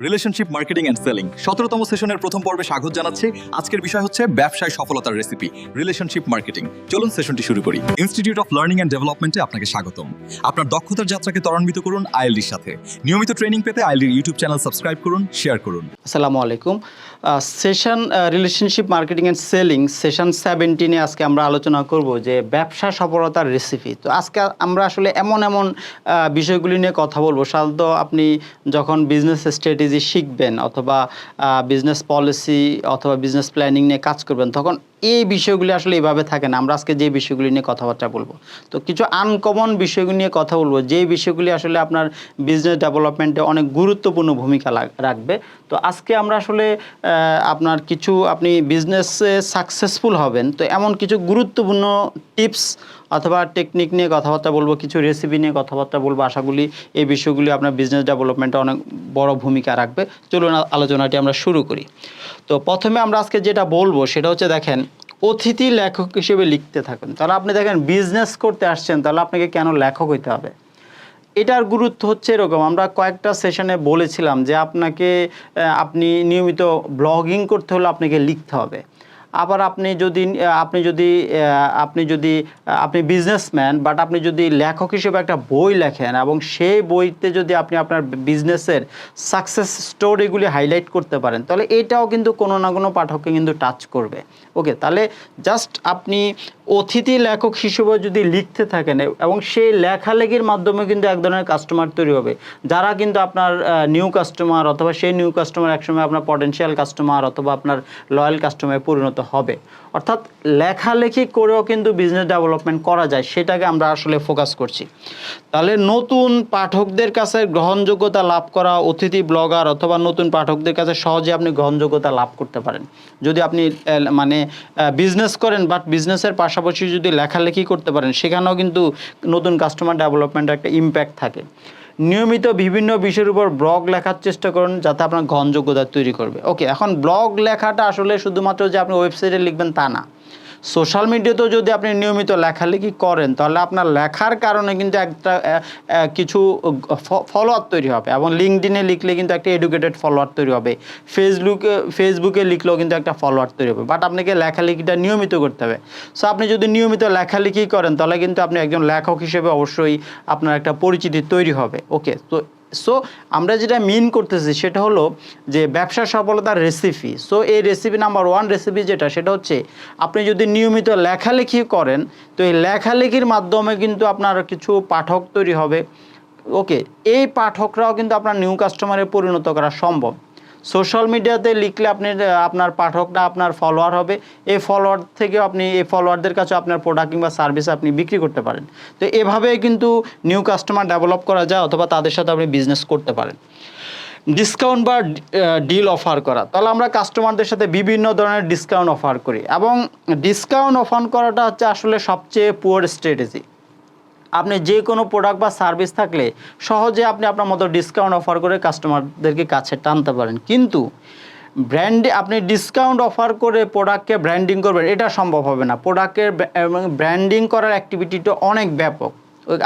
Relationship marketing and selling ১৭তম সেশনের প্রথম পর্বে স্বাগত জানাচ্ছি। আজকের বিষয় হচ্ছে ব্যবসায় সফলতার রেসিপি, রিলেশনশিপ মার্কেটিং। চলুন সেশনটি শুরু করি। ইনস্টিটিউট অফ লার্নিং অ্যান্ড ডেভেলপমেন্টে আপনাকে স্বাগতম। আপনার দক্ষতার যাত্রাকে ত্বরান্বিত করুন আইএলডির সাথে। নিয়মিত ট্রেনিং পেতে আইএলডির ইউটিউব চ্যানেল সাবস্ক্রাইব করুন, শেয়ার করুন। আসসালামু আলাইকুম। Session relationship marketing and selling session 17-এ আজকে আমরা আলোচনা করব যে ব্যবসা সফলতার রেসিপি। তো আজকে আমরা আসলে এমন বিষয়গুলি নিয়ে কথা বলবো। সাধারণত আপনি যখন বিজনেস স্ট্র্যাটেজি শিখবেন অথবা বিজনেস পলিসি অথবা বিজনেস প্ল্যানিং নিয়ে কাজ করবেন, তখন এই বিষয়গুলি আসলে এভাবে থাকে না। আমরা আজকে যে বিষয়গুলি নিয়ে কথাবার্তা বলবো, তো কিছু আনকমন বিষয়গুলি নিয়ে কথা বলবো, যে বিষয়গুলি আসলে আপনার বিজনেস ডেভেলপমেন্টে অনেক গুরুত্বপূর্ণ ভূমিকা রাখবে। তো আজকে আমরা আসলে আপনার কিছু আপনি বিজনেসে সাকসেসফুল হবেন তো এমন কিছু গুরুত্বপূর্ণ টিপস অথবা টেকনিক নিয়ে কথাবার্তা বলবো, কিছু রেসিপি নিয়ে কথাবার্তা বলবো। আশা করি এই বিষয়গুলি আপনার বিজনেস ডেভেলপমেন্টে অনেক বড় ভূমিকা রাখবে। চলুন আলোচনাটি আমরা শুরু করি। তো প্রথমে আমরা আজকে যেটা বলবো সেটা হচ্ছে, দেখেন, অতিথি লেখক হিসেবে লিখতে থাকুন। তাহলে আপনি দেখেন বিজনেস করতে আসছেন, তাহলে আপনাকে কেন লেখক হইতে হবে? এটার গুরুত্ব হচ্ছে এরকম, আমরা কয়েকটা সেশনে বলেছিলাম যে আপনি নিয়মিত ব্লগিং করতে হলে আপনাকে লিখতে হবে। আবার আপনি বিজনেসম্যান, বাট আপনি যদি লেখক হিসেবে একটা বই লেখেন এবং সেই বইতে যদি আপনি আপনার বিজনেসের সাকসেস স্টোরিগুলি হাইলাইট করতে পারেন, তাহলে এটাও কিন্তু কোনো না কোনো পাঠককে কিন্তু টাচ করবে। ওকে, তাহলে জাস্ট আপনি অতিথি লেখক হিসেবে যদি লিখতে থাকেন এবং সেই লেখালেখির মাধ্যমে কিন্তু এক ধরনের কাস্টমার তৈরি হবে, যারা কিন্তু আপনার নিউ কাস্টমার অথবা সেই নিউ কাস্টমার একসময় আপনার পটেনশিয়াল কাস্টমার অথবা আপনার লয়াল কাস্টমারে পরিণত হবে। অর্থাৎ লেখালেখি করেও কিন্তু বিজনেস ডেভেলপমেন্ট করা যায়, সেটাকে আমরা আসলে ফোকাস করছি। তাহলে নতুন পাঠকদের কাছে গ্রহণযোগ্যতা লাভ করা, অতিথি ব্লগার অথবা নতুন পাঠকদের কাছে সহজে আপনি গ্রহণযোগ্যতা লাভ করতে পারেন যদি আপনি বিজনেস করেন, বাট বিজনেসের পাশাপাশি যদি লেখালেখি করতে পারেন, সেখানেও কিন্তু নতুন কাস্টমার ডেভেলপমেন্টের একটা ইম্প্যাক্ট থাকে। নিয়মিত বিভিন্ন বিষয়ের উপর ব্লগ লেখার চেষ্টা করুন, যাতে আপনার গ্রহণযোগ্যতা তৈরি করবে। ওকে, এখন ব্লগ লেখাটা আসলে শুধুমাত্র যে আপনি ওয়েবসাইটে লিখবেন তা না। সোশ্যাল মিডিয়াতেও যদি আপনি নিয়মিত লেখালেখি করেন, তাহলে আপনার লেখার কারণে কিন্তু কিছু ফলোয়ার তৈরি হবে, এবং লিঙ্কডইনে লিখলে কিন্তু একটা এডুকেটেড ফলোয়ার তৈরি হবে, ফেসবুকে লিখলেও কিন্তু একটা ফলোয়ার তৈরি হবে। বাট আপনাকে লেখালেখিটা নিয়মিত করতে হবে। সো আপনি যদি নিয়মিত লেখালেখি করেন, তাহলে কিন্তু আপনি একজন লেখক হিসেবে অবশ্যই আপনার একটা পরিচিতি তৈরি হবে। ওকে, সো আমরা যেটা মিন করতেছি সেটা হলো যে ব্যবসা সফলতার রেসিপি। সো এই রেসিপি নাম্বার 1 রেসিপি সেটা হচ্ছে, আপনি যদি নিয়মিত লেখালেখি করেন, তো এই লেখালেখির মাধ্যমে কিন্তু আপনার কিছু পাঠক তৈরি হবে। ওকে, এই পাঠকরাও কিন্তু আপনার নিউ কাস্টমারে পরিণত করা সম্ভব। সোশ্যাল মিডিয়াতে লিখলে আপনার পাঠকরা আপনার ফলোয়ার হবে, এই ফলোয়ার থেকে আপনি এই ফলোয়ারদের কাছে আপনার প্রোডাক্ট কিংবা সার্ভিস আপনি বিক্রি করতে পারেন। তো এভাবে কিন্তু নিউ কাস্টমার ডেভেলপ করা যায়, অথবা তাদের সাথে আপনি বিজনেস করতে পারেন। ডিসকাউন্ট বা ডিল অফার করা, তাহলে আমরা কাস্টমারদের সাথে বিভিন্ন ধরনের ডিসকাউন্ট অফার করি, এবং ডিসকাউন্ট অফার করাটা হচ্ছে আসলে সবচেয়ে পুয়ার স্ট্র্যাটেজি। আপনি যে কোনো প্রোডাক্ট বা সার্ভিস থাকলে সহজে আপনি আপনার মতো ডিসকাউন্ট অফার করে কাস্টমারদেরকে কাছে টানতে পারেন, কিন্তু আপনি ডিসকাউন্ট অফার করে প্রোডাক্টকে ব্র্যান্ডিং করবেন, এটা সম্ভব হবে না। প্রোডাক্টের ব্র্যান্ডিং করার অ্যাক্টিভিটিটা অনেক ব্যাপক,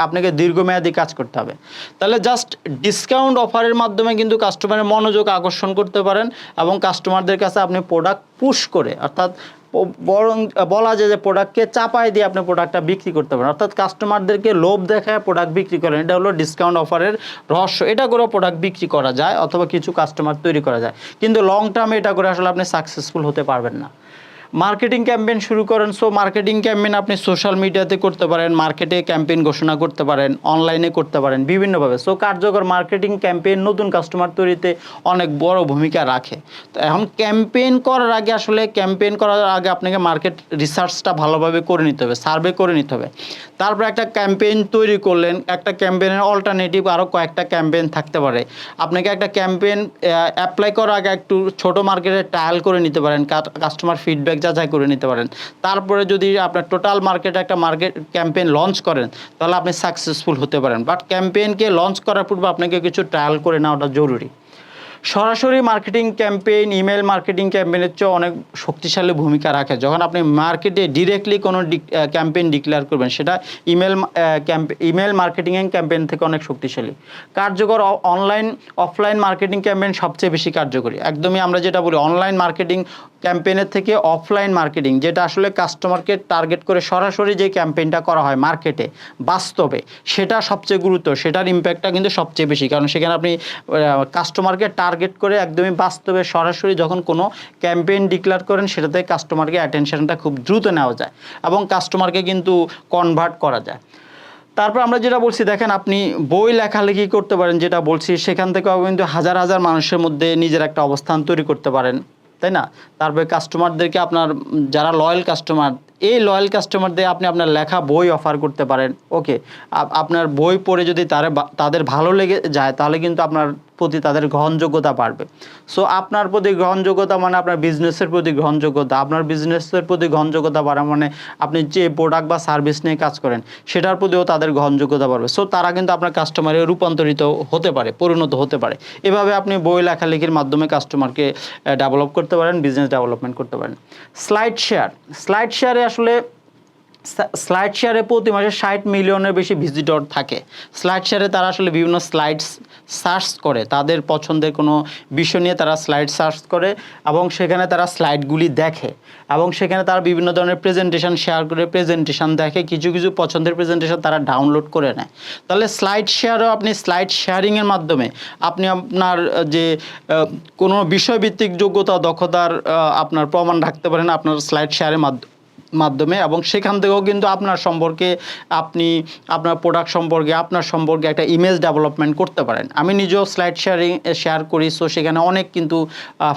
আপনাকে দীর্ঘমেয়াদী কাজ করতে হবে। তাহলে জাস্ট ডিসকাউন্ট অফারের মাধ্যমে কিন্তু কাস্টমারের মনোযোগ আকর্ষণ করতে পারেন, এবং কাস্টমারদের কাছে আপনি প্রোডাক্ট পুশ করে, অর্থাৎ বরং বলা যায় যে প্রোডাক্টকে চাপায় দিয়ে আপনি প্রোডাক্টটা বিক্রি করতে পারেন, অর্থাৎ কাস্টমারদেরকে লোভ দেখায় প্রোডাক্ট বিক্রি করেন। এটা হলো ডিসকাউন্ট অফারের রহস্য। এটা করে প্রোডাক্ট বিক্রি করা যায় অথবা কিছু কাস্টমার তৈরি করা যায়, কিন্তু লং টার্মে এটা করে আসলে আপনি সাকসেসফুল হতে পারবেন না। মার্কেটিং ক্যাম্পেইন শুরু করেন। সো মার্কেটিং ক্যাম্পেইন আপনি সোশ্যাল মিডিয়াতে করতে পারেন, মার্কেটে ক্যাম্পেইন ঘোষণা করতে পারেন, অনলাইনে করতে পারেন, বিভিন্নভাবে। সো কার্যকর মার্কেটিং ক্যাম্পেইন নতুন কাস্টমার তৈরিতে অনেক বড় ভূমিকা রাখে। তো এখন ক্যাম্পেইন করার আগে আপনাকে মার্কেট রিসার্চটা ভালোভাবে করে নিতে হবে, সার্ভে করে নিতে হবে। তারপর একটা ক্যাম্পেইন তৈরি করলেন, একটা ক্যাম্পেইনের অল্টারনেটিভ আরও কয়েকটা ক্যাম্পেইন থাকতে পারে। আপনাকে একটা ক্যাম্পেইন অ্যাপ্লাই করার আগে একটু ছোট মার্কেটে ট্রায়াল করে নিতে পারেন, কাস্টমার ফিডব্যাক যাচাই করে নিতে পারেন। তারপরে যদি আপনার টোটাল মার্কেটে একটা ক্যাম্পেইন লঞ্চ করেন, তাহলে আপনি সাকসেসফুল হতে পারেন। বাট ক্যাম্পেইনকে লঞ্চ করার পূর্বে আপনাকে কিছু ট্রায়াল করে নেওয়াটা জরুরি। সরাসরি মার্কেটিং ক্যাম্পেইন ইমেল মার্কেটিং ক্যাম্পেইনের চেয়ে অনেক শক্তিশালী ভূমিকা রাখে। যখন আপনি মার্কেটে ডিরেক্টলি কোনো ক্যাম্পেইন ডিক্লেয়ার করবেন, সেটা ইমেল মার্কেটিং ক্যাম্পেইন থেকে অনেক শক্তিশালী। কার্যকর অনলাইন অফলাইন মার্কেটিং ক্যাম্পেইন সবচেয়ে বেশি কার্যকরী। একদমই আমরা যেটা বলি অনলাইন মার্কেটিং ক্যাম্পেইনের থেকে অফলাইন মার্কেটিং, যেটা আসলে কাস্টমারকে টার্গেট করে সরাসরি যে ক্যাম্পেইনটা করা হয় মার্কেটে বাস্তবে, সেটা সবচেয়ে গুরুত্ব, সেটার ইম্প্যাক্টটা কিন্তু সবচেয়ে বেশি। কারণ সেখানে আপনি কাস্টমারকে টার্গেট করে একদমই বাস্তবে সরাসরি যখন কোনো ক্যাম্পেইন ডিক্লেয়ার করেন, সেটাতে কাস্টমারকে অ্যাটেনশনটা খুব দ্রুত নেওয়া যায় এবং কাস্টমারকে কিন্তু কনভার্ট করা যায়। তারপর আমরা যেটা বলছি, দেখেন আপনি বই লেখালেখি করতে পারেন, যেটা বলছি সেখান থেকেও কিন্তু হাজার হাজার মানুষের মধ্যে নিজের একটা অবস্থান তৈরি করতে পারেন, তাই না? তারপরে কাস্টমারদেরকে আপনার যারা লয়াল কাস্টমার, এই লয়াল কাস্টমারদের আপনি আপনার লেখা বই অফার করতে পারেন। ওকে, আপনার বই পড়ে যদি তাদের ভালো লেগে যায়, তাহলে কিন্তু আপনার প্রতি তাদের গ্রহণযোগ্যতা বাড়বে। সো আপনার প্রতি গ্রহণযোগ্যতা মানে আপনার বিজনেসের প্রতি গ্রহণযোগ্যতা, আপনার বিজনেসের প্রতি গ্রহণযোগ্যতা বাড়া মানে আপনি যে প্রোডাক্ট বা সার্ভিস নিয়ে কাজ করেন সেটার প্রতিও তাদের গ্রহণযোগ্যতা বাড়বে। সো তারা কিন্তু আপনার কাস্টমারে রূপান্তরিত হতে পারে, পরিণত হতে পারে। এভাবে আপনি বই লেখালেখির মাধ্যমে কাস্টমারকে ডেভেলপ করতে পারেন, বিজনেস ডেভেলপমেন্ট করতে পারেন। স্লাইড শেয়ারে আসলে স্লাইড শেয়ারে প্রতি মাসে 60 মিলিয়নের বেশি ভিজিটর থাকে। স্লাইড শেয়ারে তারা আসলে বিভিন্ন স্লাইডস সার্চ করে, তাদের পছন্দের কোনো বিষয় নিয়ে তারা স্লাইড সার্চ করে এবং সেখানে তারা স্লাইডগুলি দেখে এবং সেখানে তারা বিভিন্ন ধরনের প্রেজেন্টেশন শেয়ার করে, প্রেজেন্টেশন দেখে, কিছু কিছু পছন্দের প্রেজেন্টেশন তারা ডাউনলোড করে নেয়। তাহলে স্লাইড শেয়ারও আপনি স্লাইড শেয়ারিংয়ের মাধ্যমে আপনি আপনার যে কোনো বিষয়ভিত্তিক যোগ্যতা দক্ষতার আপনার প্রমাণ রাখতে পারেন আপনার স্লাইড শেয়ারের মাধ্যমে এবং সেখান থেকেও কিন্তু আপনার সম্পর্কে, আপনি আপনার প্রোডাক্ট সম্পর্কে, আপনার সম্পর্কে একটা ইমেজ ডেভেলপমেন্ট করতে পারেন। আমি নিজেও স্লাইড শেয়ার করি, সো সেখানে অনেক কিন্তু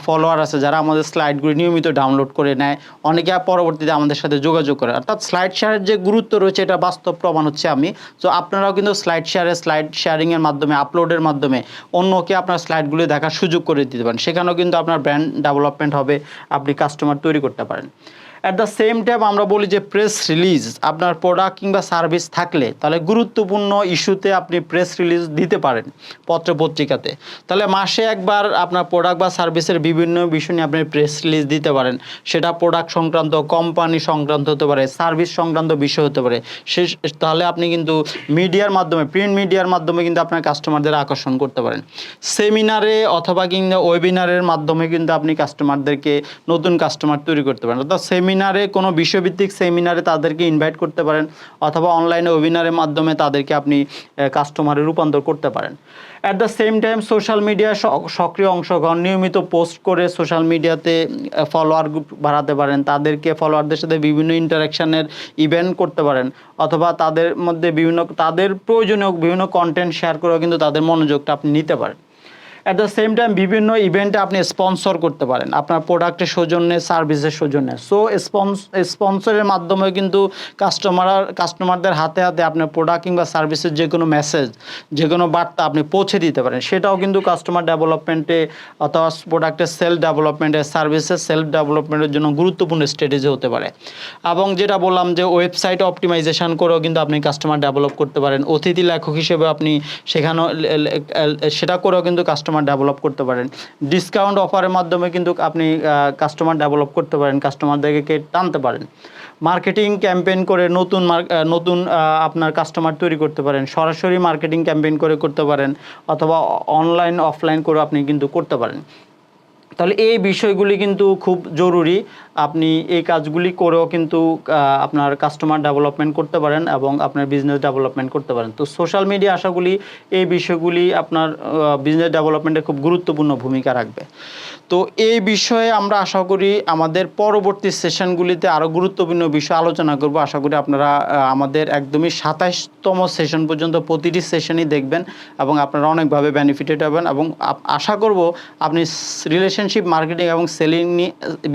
ফলোয়ার আছে যারা আমাদের স্লাইডগুলি নিয়মিত ডাউনলোড করে নেয়, অনেকে পরবর্তীতে আমাদের সাথে যোগাযোগ করে। অর্থাৎ স্লাইড শেয়ারের যে গুরুত্ব রয়েছে এটা বাস্তব প্রমাণ হচ্ছে আমি। সো আপনারাও কিন্তু স্লাইড শেয়ারিংয়ের মাধ্যমে, আপলোডের মাধ্যমে অন্যকে আপনার স্লাইডগুলি দেখার সুযোগ করে দিতে পারেন। সেখানেও কিন্তু আপনার ব্র্যান্ড ডেভেলপমেন্ট হবে, আপনি কাস্টমার তৈরি করতে পারেন। অ্যাট দ্য সেম টাইম আমরা বলি যে প্রেস রিলিজ, আপনার প্রোডাক্ট কিংবা সার্ভিস থাকলে তাহলে গুরুত্বপূর্ণ ইস্যুতে আপনি প্রেস রিলিজ দিতে পারেন পত্রপত্রিকাতে। তাহলে মাসে একবার আপনার প্রোডাক্ট বা সার্ভিসের বিভিন্ন বিষয় নিয়ে আপনি প্রেস রিলিজ দিতে পারেন। সেটা প্রোডাক্ট সংক্রান্ত, কোম্পানি সংক্রান্ত হতে পারে, সার্ভিস সংক্রান্ত বিষয় হতে পারে। তাহলে আপনি কিন্তু মিডিয়ার মাধ্যমে, প্রিন্ট মিডিয়ার মাধ্যমে কিন্তু আপনার কাস্টমারদের আকর্ষণ করতে পারেন। সেমিনারে অথবা কিংবা ওয়েবিনারের মাধ্যমে কিন্তু আপনি কাস্টমারদেরকে, নতুন কাস্টমার তৈরি করতে পারেন। অর্থাৎ সেমিনারে, কোনো বিষয়ভিত্তিক সেমিনারে তাদেরকে ইনভাইট করতে পারেন অথবা অনলাইনে ওয়েবিনারের মাধ্যমে তাদেরকে আপনি কাস্টমারে রূপান্তর করতে পারেন। At the same time social মিডিয়ায় সক্রিয় অংশগ্রহণ, নিয়মিত পোস্ট করে সোশ্যাল মিডিয়াতে ফলোয়ার গ্রুপ বাড়াতে পারেন, তাদেরকে ফলোয়ারদের সাথে বিভিন্ন ইন্টারাকশানের ইভেন্ট করতে পারেন অথবা তাদের মধ্যে তাদের প্রয়োজনীয় বিভিন্ন কন্টেন্ট শেয়ার করেও কিন্তু তাদের মনোযোগটা আপনি নিতে পারেন। অ্যাট দ্য সেম টাইম বিভিন্ন ইভেন্টে আপনি স্পন্সর করতে পারেন আপনার প্রোডাক্টের সৌজন্যে, সার্ভিসের সৌজন্যে। সো স্পন্সরের মাধ্যমে কিন্তু কাস্টমারদের হাতে হাতে আপনার প্রোডাক্ট কিংবা সার্ভিসের যে কোনো মেসেজ, যে কোনো বার্তা আপনি পৌঁছে দিতে পারেন। সেটাও কিন্তু কাস্টমার ডেভেলপমেন্টে অথবা প্রোডাক্টের সেলফ ডেভেলপমেন্টে, সার্ভিসের সেলফ ডেভেলপমেন্টের জন্য গুরুত্বপূর্ণ স্ট্র্যাটেজি হতে পারে। এবং যেটা বললাম যে ওয়েবসাইট অপটিমাইজেশন করেও কিন্তু আপনি কাস্টমার ডেভেলপ করতে পারেন। অতিথি লেখক হিসেবে আপনি সেখানেও সেটা করেও কিন্তু কাস্টমার ডেভেলপ করতে পারেন। ডিসকাউন্ট অফারের মাধ্যমে কিন্তু আপনি কাস্টমার ডেভেলপ করতে পারেন, কাস্টমারদেরকে টানতে পারেন। মার্কেটিং ক্যাম্পেইন করে নতুন আপনার কাস্টমার তৈরি করতে পারেন। সরাসরি মার্কেটিং ক্যাম্পেইন করে করতে পারেন অথবা অনলাইন অফলাইন করে আপনি কিন্তু করতে পারেন। তাহলে এই বিষয়গুলি কিন্তু খুব জরুরি। আপনি এই কাজগুলি করেও কিন্তু আপনার কাস্টমার ডেভেলপমেন্ট করতে পারেন এবং আপনার বিজনেস ডেভেলপমেন্ট করতে পারেন। তো সোশ্যাল মিডিয়া আশাগুলি এই বিষয়গুলি আপনার বিজনেস ডেভেলপমেন্টে খুব গুরুত্বপূর্ণ ভূমিকা রাখবে। তো এই বিষয়ে আমরা আশা করি আমাদের পরবর্তী সেশনগুলিতে আরও গুরুত্বপূর্ণ বিষয় আলোচনা করব। আশা করি আপনারা আমাদের একদমই 27তম সেশন পর্যন্ত প্রতিটি সেশনই দেখবেন এবং আপনারা অনেকভাবে বেনিফিটেড হবেন এবং আশা করব আপনি রিলেশনশিপ মার্কেটিং এবং সেলিং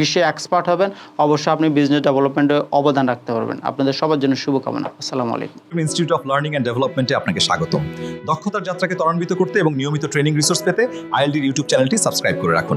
বিষয়ে এক্সপার্ট হবেন। অবশ্যই আপনি বিজনেস ডেভেলপমেন্টে অবদান রাখতে পারবেন। আপনাদের সবার জন্য শুভকামনা। আসসালামু আলাইকুম। ইনস্টিটিউট অফ লার্নিং অ্যান্ড ডেভেলপমেন্টে আপনাকে স্বাগতম। দক্ষতার যাত্রাকে ত্বরান্বিত করতে এবং নিয়মিত ট্রেনিং রিসোর্স পেতে আইএলডির ইউটিউব চ্যানেলটি সাবস্ক্রাইব করে রাখুন।